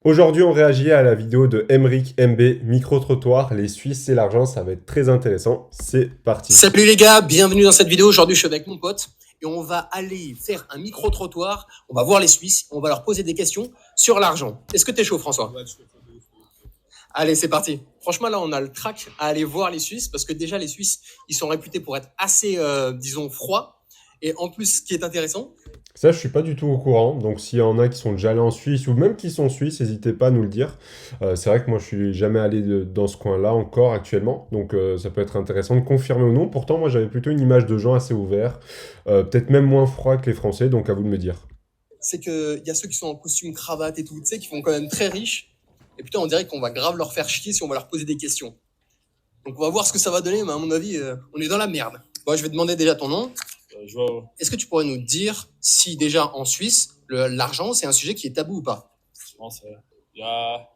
Aujourd'hui, on réagit à la vidéo de Emric MB, micro-trottoir, les Suisses et l'argent, ça va être très intéressant. C'est parti. Salut les gars, bienvenue dans cette vidéo. Aujourd'hui, je suis avec mon pote et on va aller faire un micro-trottoir. On va voir les Suisses, on va leur poser des questions sur l'argent. Est-ce que t'es chaud, François? Ouais, je suis chaud. Allez, c'est parti. Franchement, là, on a le trac à aller voir les Suisses parce que déjà, les Suisses, ils sont réputés pour être assez, disons, froids. Et en plus, ce qui est intéressant, Ça, je suis pas du tout au courant, donc s'il y en a qui sont déjà allés en Suisse ou même qui sont suisses, n'hésitez pas à nous le dire. C'est vrai que moi, je suis jamais allé dans ce coin-là encore actuellement, donc ça peut être intéressant de confirmer ou non. Pourtant, moi, j'avais plutôt une image de gens assez ouverts, peut-être même moins froids que les Français, donc à vous de me dire. c'est qu'il y a ceux qui sont en costume, cravate et tout, tu sais, qui font quand même très riches. Et putain, on dirait qu'on va grave leur faire chier si on va leur poser des questions. Donc on va voir ce que ça va donner, mais à mon avis, on est dans la merde. Bon, je vais te demander déjà ton nom. Est-ce que tu pourrais nous dire si déjà en Suisse, l'argent, c'est un sujet qui est tabou ou pas? Je pense, il y a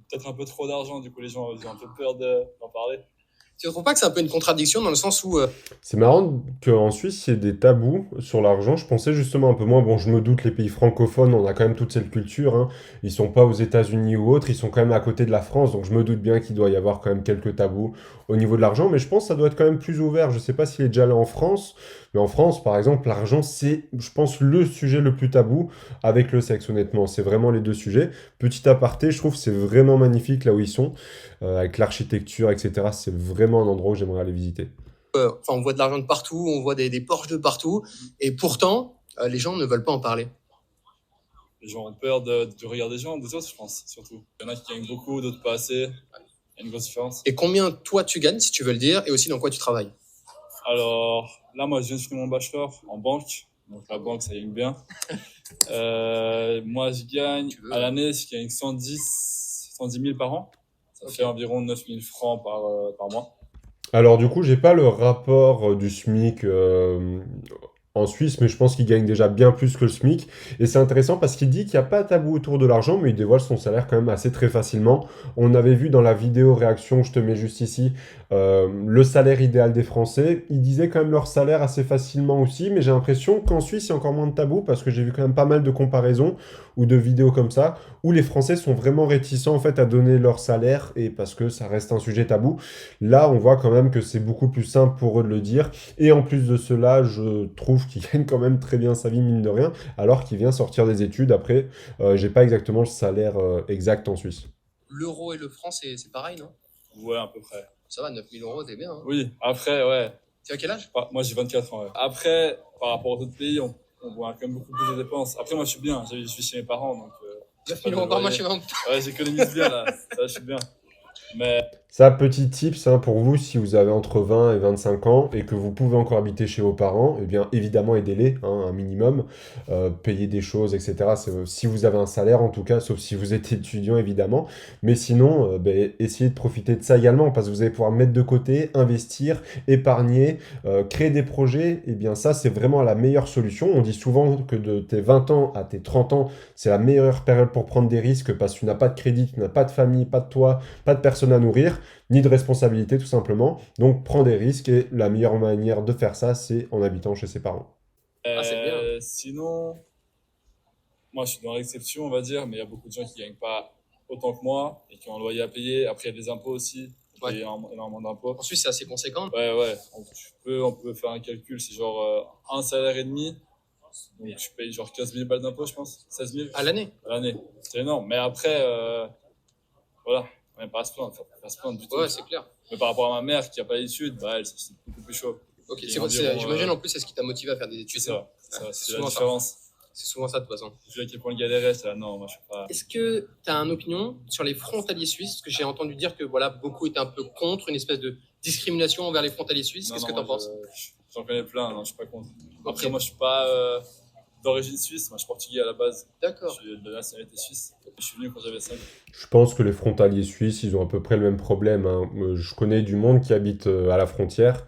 peut-être un peu trop d'argent, du coup les gens ils ont un peu peur d'en parler. Tu ne trouves pas que c'est un peu une contradiction dans le sens où C'est marrant qu'en Suisse, il y ait des tabous sur l'argent. Je pensais justement un peu moins. Bon, je me doute, les pays francophones, on a quand même toute cette culture, hein. Ils sont pas aux États-Unis ou autres, ils sont quand même à côté de la France. Donc je me doute bien qu'il doit y avoir quand même quelques tabous au niveau de l'argent. Mais je pense que ça doit être quand même plus ouvert. Je sais pas s'il est déjà allé en France. Mais en France, par exemple, l'argent, c'est, je pense, le sujet le plus tabou avec le sexe, honnêtement. C'est vraiment les deux sujets. Petit aparté, je trouve que c'est vraiment magnifique là où ils sont, avec l'architecture, etc. C'est vraiment un endroit où j'aimerais aller visiter. on voit de l'argent de partout, on voit des Porsche de partout, et pourtant, les gens ne veulent pas en parler. Les gens ont peur du regard des gens, des autres, je pense, surtout. Il y en a qui gagnent beaucoup, d'autres pas assez. Il y a une grosse différence. Et combien toi tu gagnes, si tu veux le dire, et aussi dans quoi tu travailles? Alors là, moi je viens de finir mon bachelor en banque. Donc la banque, ça gagne bien. Moi, je gagne à l'année, je gagne 110 000 par an. Ça fait environ 9 000 francs par mois. Alors du coup, j'ai pas le rapport du SMIC en Suisse, mais je pense qu'il gagne déjà bien plus que le SMIC. Et c'est intéressant parce qu'il dit qu'il n'y a pas de tabou autour de l'argent, mais il dévoile son salaire quand même assez très facilement. On avait vu dans la vidéo réaction, je te mets juste ici, le salaire idéal des Français. Ils disaient quand même leur salaire assez facilement aussi, mais j'ai l'impression qu'en Suisse, il y a encore moins de tabou parce que j'ai vu quand même pas mal de comparaisons ou de vidéos comme ça, où les Français sont vraiment réticents en fait à donner leur salaire, et parce que ça reste un sujet tabou. Là, on voit quand même que c'est beaucoup plus simple pour eux de le dire. Et en plus de cela, je trouve qu'il gagne quand même très bien sa vie, mine de rien, alors qu'il vient sortir des études. Après, j'ai pas exactement le salaire exact en Suisse. L'euro et le franc, c'est pareil, non? Ouais, à peu près. Ça va, 9 000 euros, t'es bien. Hein. Oui, après, ouais. Tu as quel âge? Moi, j'ai 24 ans. Ouais. Après, par rapport aux autres pays, on voit quand même beaucoup plus de dépenses. Après, moi, je suis bien. Je suis chez mes parents, donc. 9 000 euros par mois chez moi. Ouais, j'économise bien là. Ça, je suis bien. Mais Ça, petit tips hein, pour vous, si vous avez entre 20 et 25 ans et que vous pouvez encore habiter chez vos parents, eh bien évidemment aidez-les, hein, un minimum, payer des choses, etc. Si vous avez un salaire en tout cas, sauf si vous êtes étudiant évidemment, mais sinon, ben, essayez de profiter de ça également parce que vous allez pouvoir mettre de côté, investir, épargner, créer des projets, eh bien ça c'est vraiment la meilleure solution. On dit souvent que de tes 20 ans à tes 30 ans, c'est la meilleure période pour prendre des risques parce que tu n'as pas de crédit, tu n'as pas de famille, pas de toit, pas de personne à nourrir, ni de responsabilité tout simplement. Donc prends des risques et la meilleure manière de faire ça, c'est en habitant chez ses parents. Ah, c'est bien. sinon, moi je suis dans l'exception, on va dire, mais il y a beaucoup de gens qui gagnent pas autant que moi et qui ont un loyer à payer. Après, il y a des impôts aussi. Ouais. Il y a énormément d'impôts. En Suisse, c'est assez conséquent. Ouais. On peut faire un calcul, c'est genre un salaire et demi. Donc je paye genre 15 000 balles d'impôts, je pense. 16 000 À l'année? à l'année. C'est énorme. Mais après, voilà, on n'est pas à se plaindre. Faut pas se plaindre du tout. Ouais, c'est clair. Mais par rapport à ma mère qui a pas d'études, bah elle, c'est beaucoup plus chaud. Ok, Et j'imagine en plus, c'est ce qui t'a motivé à faire des études. C'est ça. C'est C'est la souvent ça. différence. C'est souvent ça de toute façon. Je vois à quel point le galérait, c'est là, non, moi je suis pas. Est-ce que tu as une opinion sur les frontaliers suisses? Parce que j'ai entendu dire que voilà, beaucoup étaient un peu contre une espèce de discrimination envers les frontaliers suisses. Qu'est-ce que tu en penses? J'en connais plein, non, je suis pas contre. Après, Ok. moi je suis pas d'origine suisse, moi je suis portugais à la base. D'accord. Je suis de la nationalité suisse. Je suis venu quand j'avais 5 ans. Je pense que les frontaliers suisses, ils ont à peu près le même problème, hein. Je connais du monde qui habite à la frontière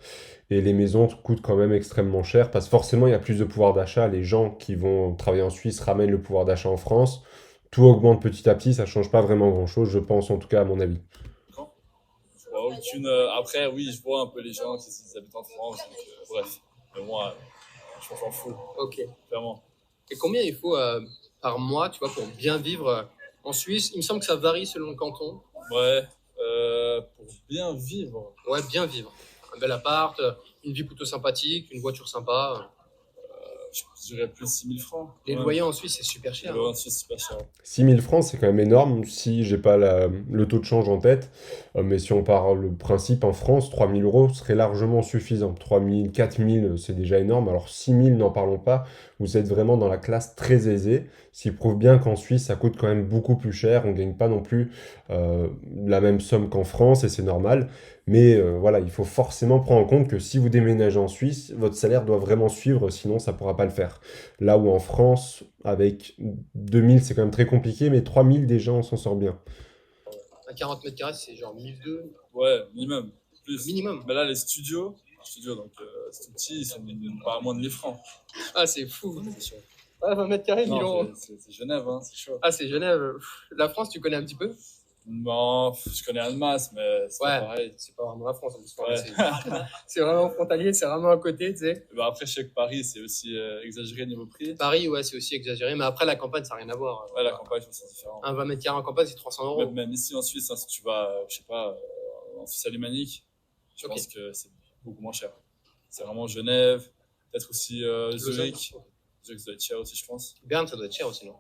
et les maisons coûtent quand même extrêmement cher parce que forcément il y a plus de pouvoir d'achat. Les gens qui vont travailler en Suisse ramènent le pouvoir d'achat en France. Tout augmente petit à petit, ça change pas vraiment grand-chose, je pense en tout cas à mon avis. Je vois aucune. Après, oui, je vois un peu les gens qui habitent en France, donc, bref. Mais moi, je m'en fous, Ok. clairement. Et combien il faut par mois, tu vois, pour bien vivre En Suisse, il me semble que ça varie selon le canton. Ouais, pour bien vivre. Ouais, bien vivre. Un bel appart, une vie plutôt sympathique, une voiture sympa. Je dirais plus 6 000 francs. Les Ouais. loyers en Suisse, c'est super cher. Le loyer en Suisse, c'est pas cher. 6 000 francs, c'est quand même énorme si j'ai pas le taux de change en tête. Mais si on part le principe en France, 3 000 € serait largement suffisant. 3 000, 4 000, c'est déjà énorme. Alors 6 000, n'en parlons pas. Vous êtes vraiment dans la classe très aisée. Ce qui prouve bien qu'en Suisse, ça coûte quand même beaucoup plus cher. On gagne pas non plus la même somme qu'en France et c'est normal. Mais voilà, il faut forcément prendre en compte que si vous déménagez en Suisse, votre salaire doit vraiment suivre, sinon ça pourra pas le faire. Là où en France, avec 2 000, c'est quand même très compliqué, mais 3 000, déjà, on s'en sort bien. Un 40 mètres carrés, c'est genre 1 200 Ouais, minimum. Plus. minimum. Mais là, les studios, donc c'est tout petit, ils sont pas à moins de 1 000 francs. Ah, c'est fou. C'est sûr. Ah, 20 mètres carrés, 1000 Non, euros. c'est Genève, hein, c'est chaud. Ah, c'est Genève. La France, tu connais un petit peu? Non, je connais Annemasse, mais c'est Ouais. pas pareil. C'est pas vraiment la France, en plus. Ouais. C'est vraiment frontalier, c'est vraiment à côté, tu sais. Bah après, je sais que Paris, c'est aussi exagéré niveau prix. Paris, ouais, c'est aussi exagéré, mais après, la campagne, ça n'a rien à voir. Ouais, la campagne, je pense que c'est différent. Un 20 mètres carrés en campagne, c'est 300 euros. Même ici en Suisse, hein, si tu vas, je sais pas, en Suisse alémanique, je Ok. pense que c'est beaucoup moins cher. C'est vraiment Genève, peut-être aussi Zurich. Zurich, ça doit être cher aussi, je pense. Berne, ça doit être cher aussi, non?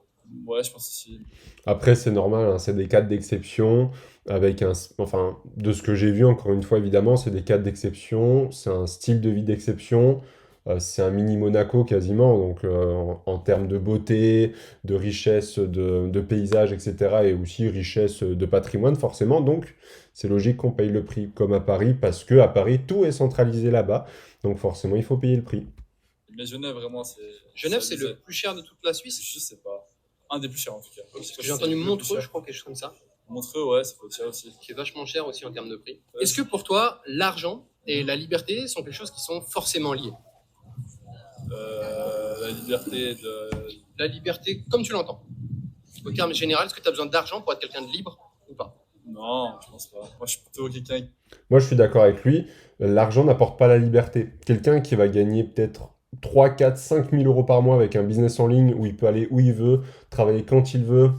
Ouais, je pense aussi. Après, c'est normal, hein, c'est des cas d'exception, enfin, de ce que j'ai vu, encore une fois, évidemment, c'est des cas d'exception, c'est un style de vie d'exception, c'est un mini Monaco quasiment, donc en termes de beauté, de richesse, de paysage, etc., et aussi richesse de patrimoine, forcément, donc c'est logique qu'on paye le prix, comme à Paris, parce que à Paris, tout est centralisé là-bas, donc forcément, il faut payer le prix. Mais Genève, vraiment, c'est. Genève, c'est le plus cher de toute la Suisse. Je sais pas. Un des plus chers en tout cas. Parce que j'ai entendu Montreux, je crois, quelque chose comme ça, Montreux, ouais, ça peut être cher aussi. qui est vachement cher aussi en termes de prix. Ouais. Est-ce que pour toi, l'argent et la liberté sont quelque chose qui sont forcément liés? La liberté de. La liberté, comme tu l'entends. Au terme général, est-ce que tu as besoin d'argent pour être quelqu'un de libre ou pas? Non, je pense pas. Moi, je suis plutôt quelqu'un. Moi, je suis d'accord avec lui. L'argent n'apporte pas la liberté. Quelqu'un qui va gagner peut-être 3, 4, 5 000 € par mois avec un business en ligne où il peut aller où il veut, travailler quand il veut,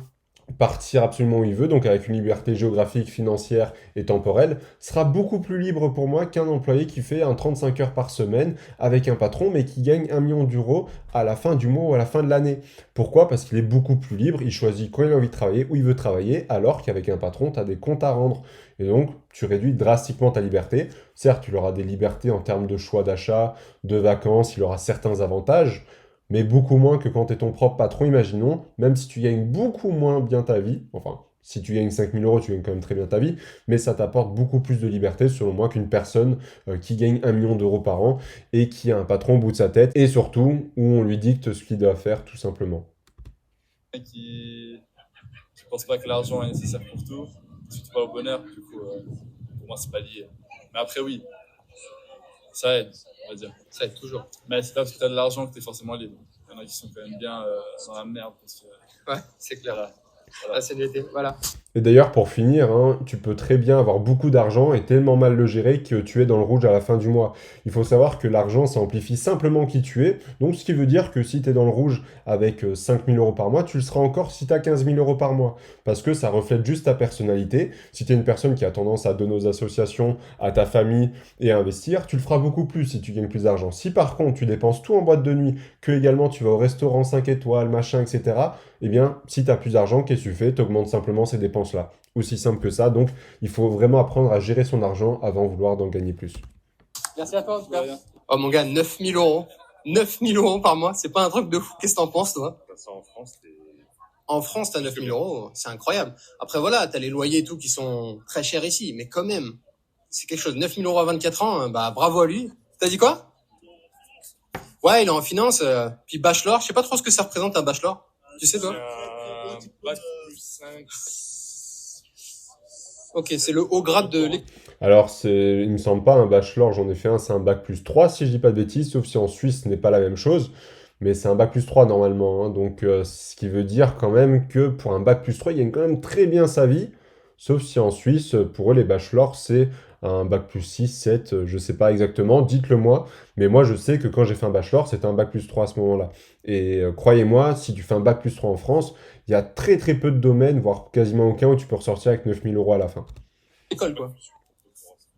partir absolument où il veut, donc avec une liberté géographique, financière et temporelle, sera beaucoup plus libre pour moi qu'un employé qui fait un 35 heures par semaine avec un patron, mais qui gagne 1 million d'euros à la fin du mois ou à la fin de l'année. Pourquoi? Parce qu'il est beaucoup plus libre, il choisit quand il a envie de travailler, où il veut travailler, alors qu'avec un patron, tu as des comptes à rendre. Et donc, tu réduis drastiquement ta liberté. Certes, tu auras des libertés en termes de choix d'achat, de vacances, il aura certains avantages, mais beaucoup moins que quand tu es ton propre patron, imaginons, même si tu gagnes beaucoup moins bien ta vie, enfin, si tu gagnes 5 000 €, tu gagnes quand même très bien ta vie, mais ça t'apporte beaucoup plus de liberté, selon moi, qu'une personne qui gagne 1 million d'euros par an et qui a un patron au bout de sa tête, et surtout, où on lui dicte ce qu'il doit faire, tout simplement. Je pense pas que l'argent est nécessaire pour tout, surtout pas au bonheur, du coup, pour moi, c'est pas lié. Mais après, oui, ça aide, on va dire. Ça aide toujours. Mais c'est pas parce que t'as de l'argent que t'es forcément libre. Il y en a qui sont quand même bien dans la merde. Parce que, Ouais, c'est clair. voilà. Ah, c'est l'été, voilà. Et d'ailleurs, pour finir, hein, tu peux très bien avoir beaucoup d'argent et tellement mal le gérer que tu es dans le rouge à la fin du mois. Il faut savoir que l'argent, ça amplifie simplement qui tu es. Donc, ce qui veut dire que si tu es dans le rouge avec 5 000 € par mois, tu le seras encore si tu as 15 000 € par mois. Parce que ça reflète juste ta personnalité. Si tu es une personne qui a tendance à donner aux associations, à ta famille et à investir, tu le feras beaucoup plus si tu gagnes plus d'argent. Si par contre, tu dépenses tout en boîte de nuit, que également tu vas au restaurant 5 étoiles, machin, etc., eh bien, si tu as plus d'argent, qu'est-ce que tu fais? Tu augmentes simplement ces dépenses-là. Aussi simple que ça. Donc, il faut vraiment apprendre à gérer son argent avant de vouloir d'en gagner plus. Merci à toi, en tout cas. De rien. Oh, mon gars, 9 000 €. 9 000 € par mois, c'est pas un truc de fou. Qu'est-ce que t'en penses, toi? Ça, en France, En France, t'as 9 000 €. C'est incroyable. Après, voilà, t'as les loyers et tout qui sont très chers ici. Mais quand même, c'est quelque chose. 9 000 € à 24 ans, bah, bravo à lui. T'as dit quoi? Ouais, il est en finance. Puis bachelor, je sais pas trop ce que ça représente un bachelor. Tu sais, toi? bac plus 5. Ok, c'est le haut grade de l'école. Alors, il me semble pas un bachelor, j'en ai fait un, c'est un bac plus 3, si je dis pas de bêtises, sauf si en Suisse, ce n'est pas la même chose. Mais c'est un bac plus 3 normalement, hein. Donc, ce qui veut dire quand même que pour un bac plus 3, il gagne quand même très bien sa vie. Sauf si en Suisse, pour eux, les bachelors, c'est un bac plus 6, 7, je sais pas exactement, dites-le moi. Mais moi, je sais que quand j'ai fait un bachelor, c'était un bac plus 3 à ce moment-là. Et croyez-moi, si tu fais un bac plus 3 en France, il y a très très peu de domaines, voire quasiment aucun, où tu peux ressortir avec 9 000 € à la fin. École, quoi.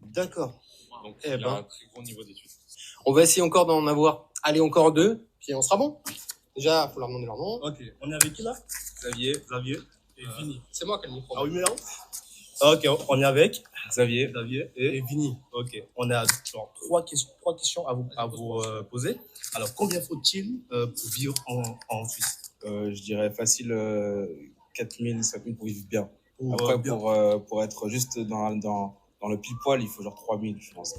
D'accord. Donc, Eh il a ben. un très gros niveau d'études. On va essayer encore d'en avoir, allez, encore 2, puis on sera bon. Déjà, il faut leur demander leur nom. Ok, on est avec qui là? Xavier. Et Vini. C'est moi qui ai le micro. Ah oui, mais non. Ok, on est avec Xavier Et Vini. Ok, on a genre, trois questions à vous poser. Alors, combien faut-il pour vivre en Suisse? Je dirais facile 4 000, 5 000 pour vivre bien. Pour, Après, bien. pour être juste dans le pile-poil, il faut genre 3 000, je pense.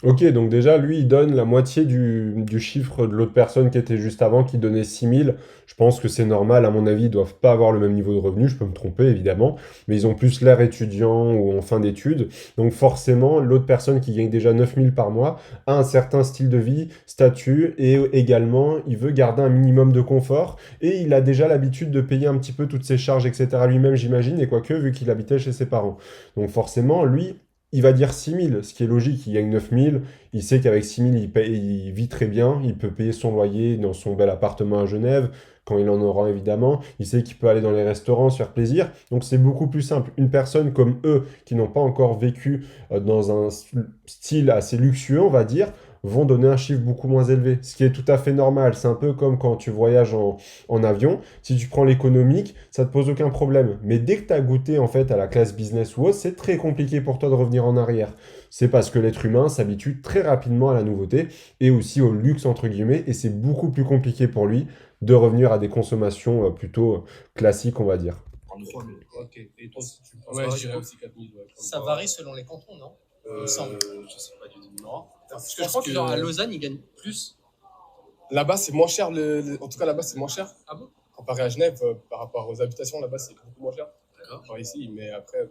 Ok, donc déjà, lui, il donne la moitié du chiffre de l'autre personne qui était juste avant, qui donnait 6 000. Je pense que c'est normal, à mon avis, ils doivent pas avoir le même niveau de revenu, je peux me tromper, évidemment, mais ils ont plus l'air étudiants ou en fin d'études. Donc forcément, l'autre personne qui gagne déjà 9 000 par mois a un certain style de vie, statut, et également, il veut garder un minimum de confort, et il a déjà l'habitude de payer un petit peu toutes ses charges, etc. lui-même, j'imagine, et quoique, vu qu'il habitait chez ses parents. Donc forcément, lui, il va dire 6 000, ce qui est logique, il gagne 9 000, il sait qu'avec 6 000, il vit très bien, il peut payer son loyer dans son bel appartement à Genève, quand il en aura évidemment, il sait qu'il peut aller dans les restaurants, se faire plaisir, donc c'est beaucoup plus simple. Une personne comme eux, qui n'ont pas encore vécu dans un style assez luxueux, on va dire, vont donner un chiffre beaucoup moins élevé, ce qui est tout à fait normal. C'est un peu comme quand tu voyages en avion, si tu prends l'économique, ça te pose aucun problème. Mais dès que tu as goûté en fait à la classe business ou autre, c'est très compliqué pour toi de revenir en arrière. C'est parce que l'être humain s'habitue très rapidement à la nouveauté et aussi au luxe entre guillemets, et c'est beaucoup plus compliqué pour lui de revenir à des consommations plutôt classiques, on va dire. 3 000. Ok, et toi, tu penses Ouais, pas, je dirais aussi 4 000. Ouais, Ça varie selon les cantons, non? Il me semble. Je sais pas du tout. Non. Parce que pense je crois que que- genre à Lausanne, ils gagnent plus. Là-bas, c'est moins cher. En tout cas, là-bas, c'est moins cher. Ah bon? Comparé à Genève, par rapport aux habitations, là-bas, c'est beaucoup moins cher. D'accord. Genre ici, mais après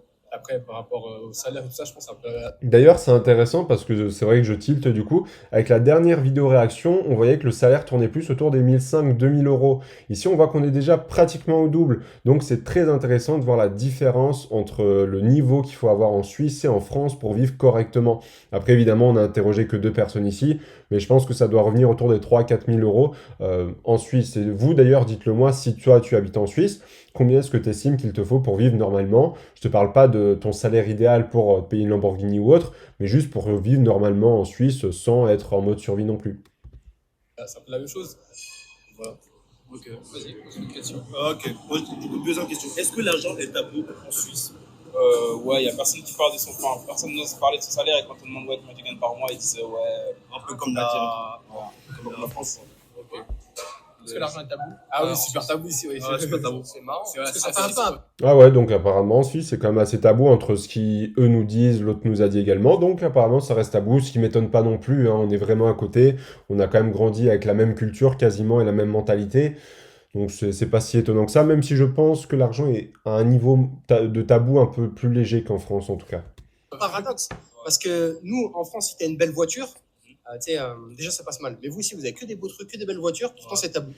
par rapport au salaire et tout ça, je pense que c'est un peu. D'ailleurs, c'est intéressant parce que c'est vrai que je tilte du coup. Avec la dernière vidéo réaction, on voyait que le salaire tournait plus autour des 1 500–2 000 €. Ici, on voit qu'on est déjà pratiquement au double. Donc, c'est très intéressant de voir la différence entre le niveau qu'il faut avoir en Suisse et en France pour vivre correctement. Après, évidemment, on n'a interrogé que 2 personnes ici, mais je pense que ça doit revenir autour des 3 000–4 000 € en Suisse. Et vous, d'ailleurs, dites-le moi si toi, tu habites en Suisse. Combien est-ce que tu estimes qu'il te faut pour vivre normalement? Je te parle pas de ton salaire idéal pour te payer une Lamborghini ou autre, mais juste pour vivre normalement en Suisse sans être en mode survie non plus. C'est un peu la même chose. Voilà. Ok. Vas-y, pose une question. Ok, moi, du coup, deuxième question. Est-ce que l'argent est tabou en Suisse? Ouais, il y a personne qui parle de son enfin, personne n'ose parler de son salaire et quand on demande ouais, combien tu gagnes par mois, ils disent ouais, Un peu comme comme la France. Est-ce que l'argent est tabou? Ah oui, Alors, super tabou ici. Oui. Ah, super tabou. C'est marrant. C'est vrai, Parce que c'est ça fait un assez- peu. Ah ouais, donc apparemment en Suisse, c'est quand même assez tabou entre ce qui eux nous disent, l'autre nous a dit également, donc apparemment ça reste tabou, ce qui m'étonne pas non plus, hein, on est vraiment à côté, on a quand même grandi avec la même culture quasiment et la même mentalité, donc c'est pas si étonnant que ça, même si je pense que l'argent est à un niveau de tabou un peu plus léger qu'en France en tout cas. Paradoxe. Parce que nous, en France, si tu as une belle voiture, tu sais, déjà ça passe mal. Mais vous, si vous avez que des beaux trucs, que des belles voitures, pourtant c'est tabou.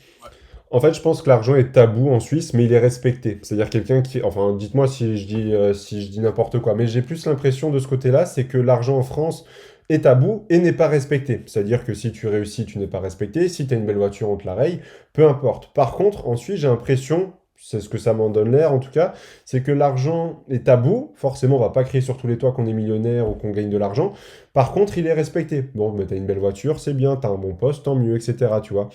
En fait, je pense que l'argent est tabou en Suisse, mais il est respecté. C'est-à-dire quelqu'un qui... Enfin, dites-moi si je dis n'importe quoi, mais j'ai plus l'impression de ce côté-là, c'est que l'argent en France est tabou et n'est pas respecté. C'est-à-dire que si tu réussis, tu n'es pas respecté. Si tu as une belle voiture, on te la raye. Peu importe. Par contre, en Suisse, j'ai l'impression, c'est ce que ça m'en donne l'air en tout cas, c'est que l'argent est tabou. Forcément, on va pas crier sur tous les toits qu'on est millionnaire ou qu'on gagne de l'argent. Par contre, il est respecté. Bon, mais t'as une belle voiture, c'est bien, t'as un bon poste, tant mieux, etc. Tu vois.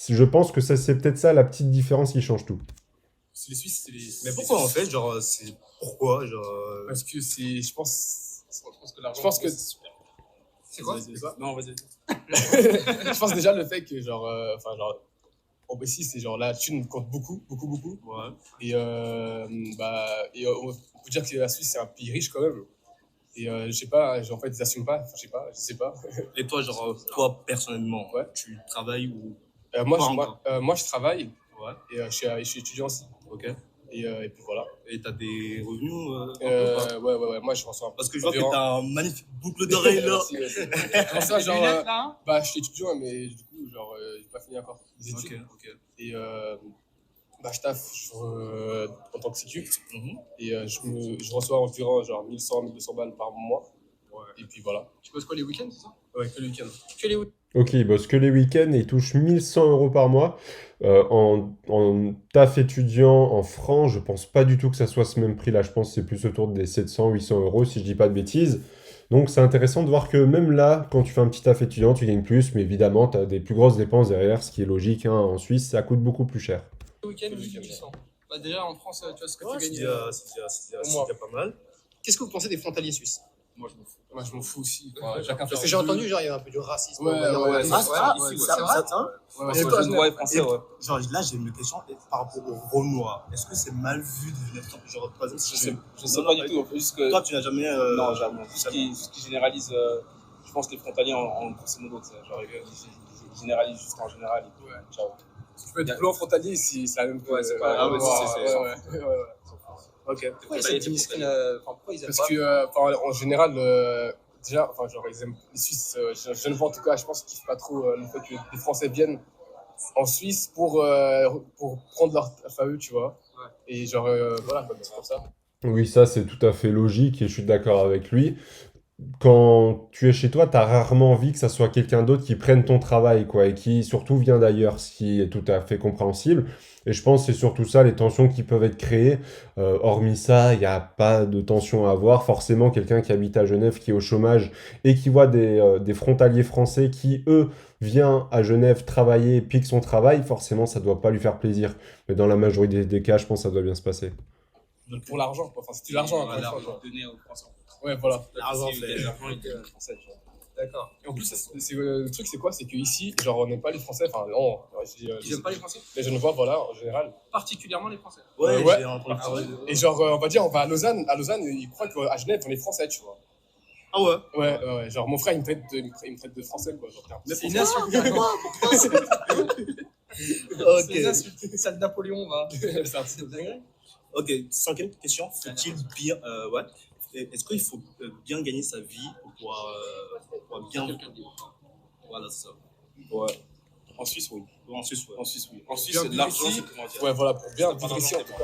Je pense que c'est peut-être ça la petite différence qui change tout. Les Suisses, c'est les. Mais pourquoi en fait, genre, c'est pourquoi, genre, Parce que c'est, je pense que l'argent. Je pense que- c'est super. C'est quoi? Non, vas-y. je pense déjà le fait que en ici c'est genre la thune compte beaucoup. ouais. Et on peut dire que la Suisse c'est un pays riche quand même. Et je sais pas, en fait ils assument pas. Enfin, je sais pas. Et toi, genre, toi personnellement, Ouais. tu travailles ou Moi, Pas je, encore. moi je travaille ouais, et je suis étudiant aussi. ok. Et puis voilà. Et t'as des revenus un peu, pas Ouais. Moi je reçois un peu. Parce que je vois que environ- t'as un magnifique boucle d'oreille là. Merci. Comment ça, genre, je suis étudiant, mais du coup, genre, j'ai pas fini encore les études. Ok. Et je taffe en tant que sécu. Mhm. Et je reçois environ genre 1 100–1 200 balles par mois. Et puis voilà. Tu bosses quoi les week-ends, c'est ça? Ouais, que le week-end. Que les week-ends. Ok, il bosse que les week-ends et il touche 1 100 € par mois. En taf étudiant en francs, je pense pas du tout que ça soit ce même prix-là. Je pense que c'est plus autour des 700 800 € si je dis pas de bêtises. Donc c'est intéressant de voir que même là, quand tu fais un petit taf étudiant, tu gagnes plus, mais évidemment, tu as des plus grosses dépenses derrière, ce qui est logique, hein. En Suisse, ça coûte beaucoup plus cher. Le week-end, 1800. Bah, déjà en France, tu vois ce que Ouais, tu c'est gagnes. déjà, c'est déjà, c'est déjà, au c'est mois. déjà pas mal. Qu'est-ce que vous pensez des frontaliers suisses? Moi, je m'en fous. Moi, je m'en fous aussi. Enfin, chacun Parce fait que ce j'ai qu'il veut. entendu, genre, il y a un peu du racisme. Ouais, on va dire, ouais, ouais, c'est ouais, ça. ici, ouais, ça, c'est vrai. ça, Ouais, C'est ouais, toi, ouais. je vois français, ouais. genre là, j'ai une question par rapport au Renoir. Est-ce que c'est mal vu de venir, genre, par exemple, si Je sais pas du tout. Juste que. Toi, tu n'as jamais. Non, jamais. Ce qui généralise, je pense, les frontaliers en grosso modo, tu sais. Genre, ils généralisent juste en général. Et puis, Ouais. ciao. Tu peux être blanc frontalier si c'est la même chose. Ouais, c'est pas- Ah ouais, ouais, c'est ouais. Ok. Pourquoi pourquoi ils aiment Parce pas? que, en général, déjà, enfin, genre, ils aiment les Suisses, je ne vois en tout cas, je pense qu'ils kiffent pas trop le fait que les Français viennent en Suisse pour prendre leur FAE, tu vois. Ouais. Et genre, voilà, quoi, c'est comme ça. Oui, ça c'est tout à fait logique et je suis d'accord avec lui. Quand tu es chez toi, tu as rarement envie que ça soit quelqu'un d'autre qui prenne ton travail, quoi, et qui surtout vient d'ailleurs, ce qui est tout à fait compréhensible. Et je pense que c'est surtout ça, les tensions qui peuvent être créées. Hormis ça, il n'y a pas de tension à avoir. Forcément, quelqu'un qui habite à Genève, qui est au chômage, et qui voit des frontaliers français qui, eux, vient à Genève travailler, pique son travail, forcément, ça doit pas lui faire plaisir. Mais dans la majorité des cas, je pense que ça doit bien se passer. Donc pour l'argent, quoi. Enfin, c'était l'argent, encore une fois, genre. donné aux Français. Ouais, voilà. L'argent, Si, c'est. l'argent était français, tu vois. D'accord. Et en plus, le truc, c'est quoi? C'est qu'ici, genre, on n'aime pas les Français. Enfin, non, Ils aiment pas les Français? les Genevois, voilà, en général. Particulièrement les Français. Ouais, Ouais. j'ai entendu parler de. Et genre, on va dire, on va à Lausanne. À Lausanne, ils croient qu'à Genève, on est Français, tu vois. Ah ouais? Ouais. Genre, mon frère, il me traite de Français, quoi. Genre, t'es un C'est une Français. insulte. C'est une Ok. insulte. Ça de Napoléon, va. C'est un truc de dingue. Ok, cinquième question. Faut-il bien. Ouais. Est-ce qu'il faut bien gagner sa vie pour pouvoir bien. Voilà, c'est ça. Ouais. En Suisse, oui. En Suisse, ouais. En Suisse, oui. En Suisse, Bien c'est de vivre l'argent, ici. c'est primordial. Ouais, voilà, pour bien vivre ici, en tout cas.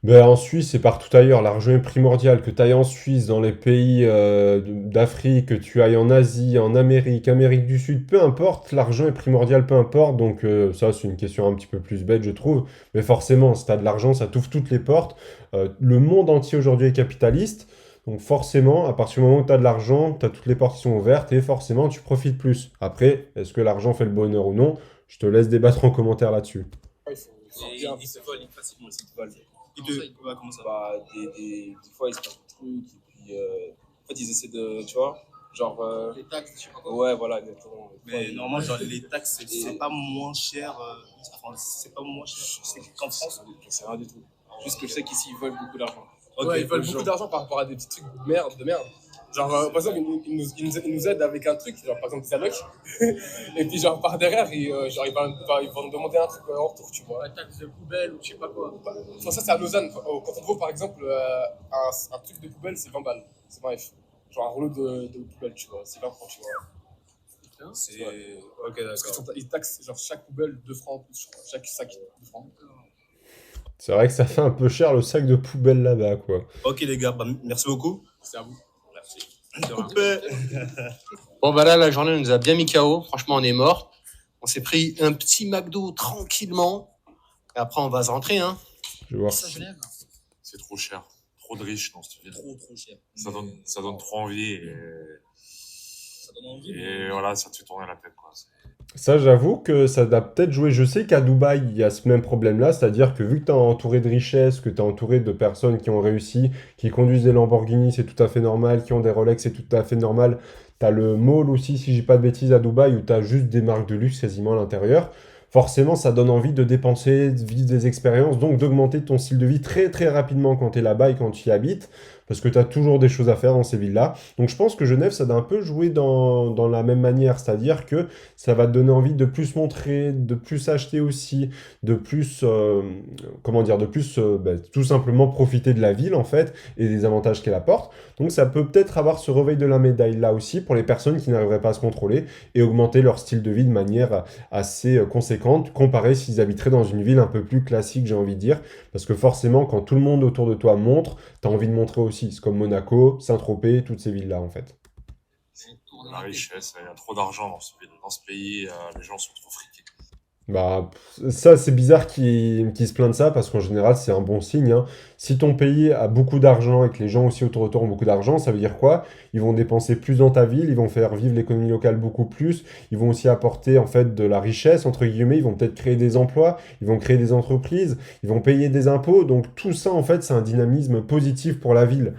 Ben, en Suisse et partout ailleurs, l'argent est primordial. Que tu ailles en Suisse, dans les pays d'Afrique, que tu ailles en Asie, en Amérique, Amérique du Sud, peu importe, l'argent est primordial, peu importe. Donc ça, c'est une question un petit peu plus bête, je trouve. Mais forcément, si tu as de l'argent, ça t'ouvre toutes les portes. Le monde entier aujourd'hui est capitaliste. Donc forcément, à partir du moment où tu as de l'argent, tu as toutes les portes qui sont ouvertes et forcément, tu profites plus. Après, est-ce que l'argent fait le bonheur ou non? Je te laisse débattre en commentaire là-dessus. Il faut Et bien. ils se volent facilement, ils se volent. Ouais, comment ça? Bah, des fois, ils se passent des trucs, et puis, en fait, ils essaient de, tu vois, genre, Les taxes, je sais pas quoi. ouais, voilà, exactement. Mais normalement, genre, les taxes, c'est pas moins cher. Enfin, c'est pas moins cher. C'est qu'en France. Je sais rien du tout. Juste que je sais qu'ici, ils volent beaucoup d'argent. Ok, Ouais, ils veulent genre. beaucoup d'argent par rapport à des petits trucs de merde. Genre, par exemple, ils nous aident avec un truc, genre par exemple des allocs. Et puis, genre, par derrière, ils vont nous demander un truc en retour, tu vois. La taxe de poubelle ou je sais pas quoi. Enfin, ça, c'est à Lausanne. Quand on trouve, par exemple, un truc de poubelle, c'est 20 balles. C'est 20 F. Genre un rouleau de poubelle, tu vois. C'est 20 francs, tu vois. C'est. Ok, Parce d'accord. qu'ils taxent genre, chaque poubelle 2 francs en plus, je crois. Chaque sac 2 francs. C'est vrai que ça fait un peu cher le sac de poubelle là-bas, quoi. Ok, les gars, bah, merci beaucoup. C'est à vous. Merci. Coupé. Bon, bah là, la journée nous a bien mis KO. Franchement, on est mort. On s'est pris un petit McDo tranquillement. Et après, on va se rentrer, hein. Je vais voir. Ça, Genève. C'est trop cher. Trop de riches dans cette ville. Trop cher. Ça donne trop envie. Ça donne envie. Et voilà, ça te fait tourner la tête, quoi. Ça, j'avoue que ça doit peut-être jouer. Je sais qu'à Dubaï, il y a ce même problème-là, c'est-à-dire que vu que tu es entouré de richesses, que tu es entouré de personnes qui ont réussi, qui conduisent des Lamborghini, c'est tout à fait normal, qui ont des Rolex, c'est tout à fait normal. Tu as le mall aussi, si je dis pas de bêtises, à Dubaï, où tu as juste des marques de luxe quasiment à l'intérieur. Forcément, ça donne envie de dépenser, de vivre des expériences, donc d'augmenter ton style de vie très très rapidement quand tu es là-bas et quand tu y habites, parce que tu as toujours des choses à faire dans ces villes-là. Donc je pense que Genève, ça doit un peu jouer dans la même manière, c'est-à-dire que ça va te donner envie de plus montrer, de plus acheter aussi, de plus, tout simplement profiter de la ville en fait, et des avantages qu'elle apporte. Donc ça peut peut-être avoir ce réveil de la médaille là aussi pour les personnes qui n'arriveraient pas à se contrôler et augmenter leur style de vie de manière assez conséquente, comparé s'ils habiteraient dans une ville un peu plus classique, j'ai envie de dire, parce que forcément, quand tout le monde autour de toi montre, tu as envie de montrer aussi. C'est comme Monaco, Saint-Tropez, toutes ces villes-là, en fait. La richesse, il y a trop d'argent dans ce pays, les gens sont trop friqués. Bah, ça, c'est bizarre qu'ils se plaignent de ça, parce qu'en général, c'est un bon signe, hein. Si ton pays a beaucoup d'argent et que les gens aussi autour de toi ont beaucoup d'argent, ça veut dire quoi? Ils vont dépenser plus dans ta ville, ils vont faire vivre l'économie locale beaucoup plus, ils vont aussi apporter en fait de la richesse, entre guillemets, ils vont peut-être créer des emplois, ils vont créer des entreprises, ils vont payer des impôts, donc tout ça, en fait, c'est un dynamisme positif pour la ville.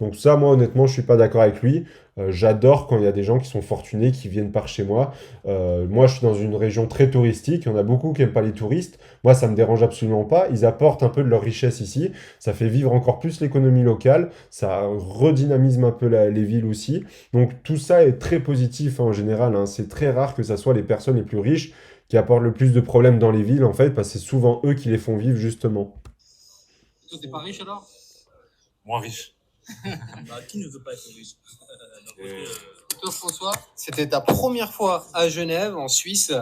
Donc ça, moi, honnêtement, je suis pas d'accord avec lui. J'adore quand il y a des gens qui sont fortunés, qui viennent par chez moi. Moi, je suis dans une région très touristique. Il y en a beaucoup qui n'aiment pas les touristes. Moi, ça me dérange absolument pas. Ils apportent un peu de leur richesse ici. Ça fait vivre encore plus l'économie locale. Ça redynamise un peu les villes aussi. Donc tout ça est très positif, hein, en général, hein. C'est très rare que ça soit les personnes les plus riches qui apportent le plus de problèmes dans les villes, en fait, parce que c'est souvent eux qui les font vivre, justement. Toi, t'es pas riche alors? Moins riche. Bah, qui ne veut pas être riche? Donc, Et Toi, François, c'était ta première fois à Genève, en Suisse.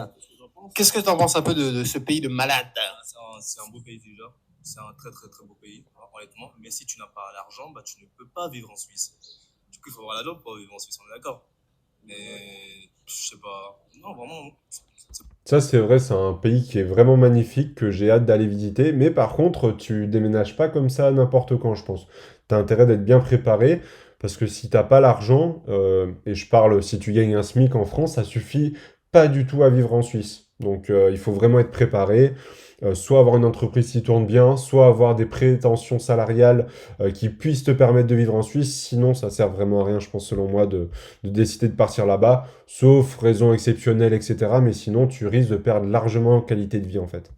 Qu'est-ce que tu en penses un peu de ce pays de malade? c'est un beau pays déjà. C'est un très très très beau pays, honnêtement. Mais si tu n'as pas l'argent, bah, tu ne peux pas vivre en Suisse. Du coup, il faut avoir l'argent pour vivre en Suisse, on est d'accord. Mais je sais pas. Non, vraiment. Ça, c'est vrai, c'est un pays qui est vraiment magnifique, que j'ai hâte d'aller visiter. Mais par contre, tu déménages pas comme ça n'importe quand, je pense. Tu as intérêt d'être bien préparé, parce que si t'as pas l'argent, et je parle si tu gagnes un SMIC en France, ça suffit pas du tout à vivre en Suisse. Donc il faut vraiment être préparé, soit avoir une entreprise qui tourne bien, soit avoir des prétentions salariales qui puissent te permettre de vivre en Suisse. Sinon, ça sert vraiment à rien, je pense, selon moi, de décider de partir là-bas, sauf raison exceptionnelle, etc. Mais sinon, tu risques de perdre largement en qualité de vie, en fait.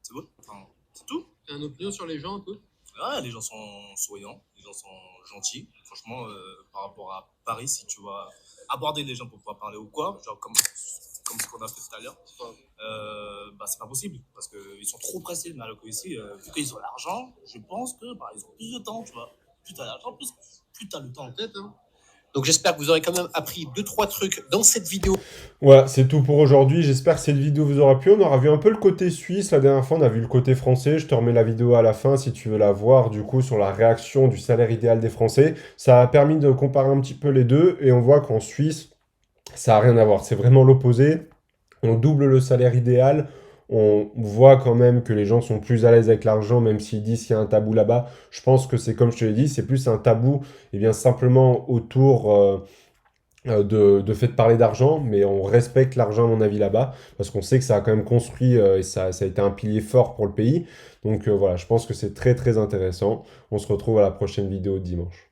C'est bon. Enfin, c'est tout. T'as une opinion sur les gens un peu? Ouais, les gens sont souriants, les gens sont gentils. Franchement, par rapport à Paris, si tu vas aborder les gens pour pouvoir parler ou quoi, genre comme ce qu'on a fait tout à l'heure, bah, c'est pas possible parce qu'ils sont trop pressés. Mais alors qu'ici, vu qu'ils ont l'argent, je pense que bah, ils ont plus de temps, tu vois. Plus t'as l'argent, plus t'as le temps. Peut-être, hein. Donc j'espère que vous aurez quand même appris 2-3 trucs dans cette vidéo. Voilà, c'est tout pour aujourd'hui. J'espère que cette vidéo vous aura plu. On aura vu un peu le côté suisse. La dernière fois, on a vu le côté français. Je te remets la vidéo à la fin si tu veux la voir, du coup, sur la réaction du salaire idéal des Français. Ça a permis de comparer un petit peu les deux. Et on voit qu'en Suisse, ça n'a rien à voir. C'est vraiment l'opposé. On double le salaire idéal. On voit quand même que les gens sont plus à l'aise avec l'argent, même s'ils disent qu'il y a un tabou là-bas. Je pense que c'est comme je te l'ai dit, c'est plus un tabou, et bien simplement autour de fait de parler d'argent, mais on respecte l'argent à mon avis là-bas, parce qu'on sait que ça a quand même construit et ça a été un pilier fort pour le pays. Donc voilà, je pense que c'est très très intéressant. On se retrouve à la prochaine vidéo dimanche.